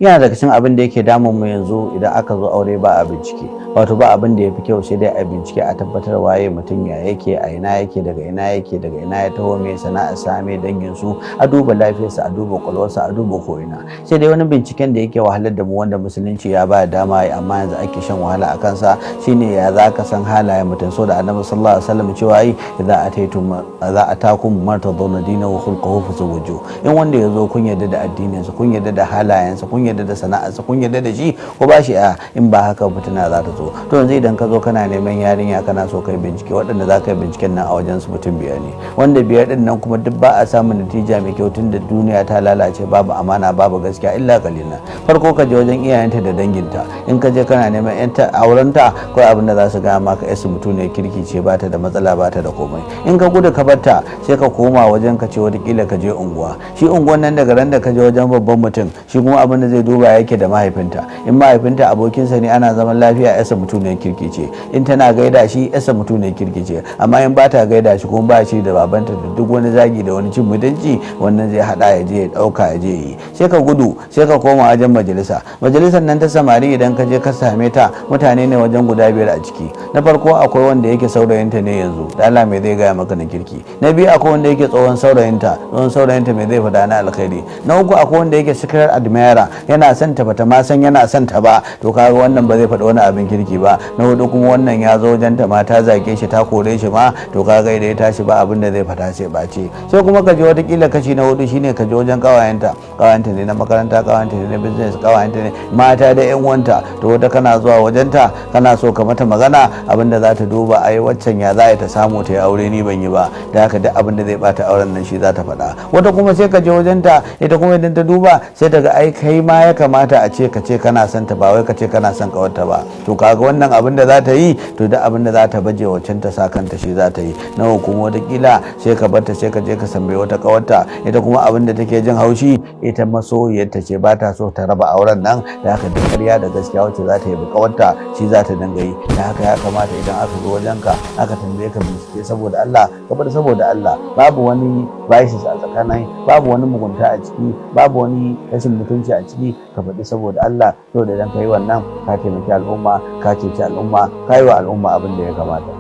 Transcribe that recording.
Yana daga cikin abin da yake damun mu yanzu idan aka zo aure ba a bincike, wato ba abin da yafi kyau sai dai a bincike a tabbatar waye mutum ya yake, a ina yake, daga ina yake, daga ina ya taho, me sana'ar sa, me dangin su, a duba lafiyarsa, a duba kwalwarsa, a duba ko ina. Sai dai wani binciken da yake wahalar da mu wanda musulunci ya ba dama amma yanzu ake shan wahala a kansa shine ya zaka san halayen mutum. So da Annabi sallallahu alaihi wasallam cewa yi idza atakum martaduna dinahu wa khulquhu fazawwiju. In wanda yazo kun yarda da addininsa, kun yarda da halayensa, kun yarda da sana'arsa, kun yarda da shi, ko ba shi a in ba haka fitina za ta zo. To yanzu idan ka zo kana neman yarinya kana so kai bincike, waɗanda za ka yi binciken nan a wajen su mutum biyar ne, wanda biyar din nan kuma duk ba a samun natija mai kyau tun da duniya ta lalace, babu amana, babu gaskiya illa kalila. Farko ka je wajen iyayenta da danginta. In ka je kana neman yanta aurenta, ko abin da za su gaya maka yasu mutum ne kirki ce, ba ta da matsala, ba ta da komai. In ka gudu ka barta sai ka koma wajen ka ce wataƙila ka je unguwa. Shi unguwan nan daga ran da ka je wajen babban mutum, shi kuma abin da zai duba yake da mahaifinta. In mahaifinta abokinsa ne ana zaman lafiya, yasa mutum ne kirki ce. In tana gaida shi, yasa mutum ne kirki ce. Amma in ba ta gaida shi kuma ba shi da babanta, da duk wani zagi da wani cin mutunci, wannan zai hada ya je ya dauka ya je yi. Sai ka gudu sai ka koma wajen majalisa. Majalisar nan ta samari idan ka je ka same ta, mutane ne wajen guda biyar a ciki. Na farko akwai wanda yake saurayinta ne yanzu, da Allah mai zai gaya maka na kirki. Na biyu akwai wanda yake tsohon saurayinta mai zai fada na alkhairi. Na uku akwai wanda yake secret admirer, yana son ta bata ma san yana son ta ba, to kaga wannan ba zai faɗi wani abin kirki ba. Na hudu kuma wannan ya zo wajen ta ma ta zage shi, ta kore shi ma, to kaga idan ya tashi ba abin da zai fada sai ɓace. Sai kuma ka je watakila kashi na hudu shine ka je wajen kawayenta ne na makaranta, kawayenta ne na business, kawayenta ne mata da yan uwanta. To wata kana zuwa wajenta kana so ka mata magana, abin da za ta duba ai waccan ya za ta samu ta yi aure ni ban yi ba, da haka duk abin da zai bata auren nan shi za ta faɗa. Wata kuma sai ka je wajenta, ita kuma idan ta duba sai ta ga ai kai ma ya kamata a ce ka ce kana son ta, ba wai ka ce kana son kawarta ba. To kaga wannan abin da za ta yi, to duk abin da za ta baje waccan ta sa kanta shi za ta yi. Na kuma watakila sai ka barta sai ka je ka tambayi wata kawarta, ita kuma abin da take jin haushi ita masoyiyarta ce, ba ta so ta raba auren nan, da haka duk ƙarya da gaskiya wacce za ta yi kawarta shi za ta dinga yi. Da haka ya kamata idan aka zo wajenka aka tambaye ka bincike saboda Allah, ka bar saboda Allah. Babu wani vices a tsakanin, babu wani mugunta a ciki, babu wani rashin mutunci a ciki. Ka faɗi saboda Allah, to da idan ka yi wannan ka taimaki al'umma, ka ceci al'umma, ka yi wa al'umma abin da ya kamata.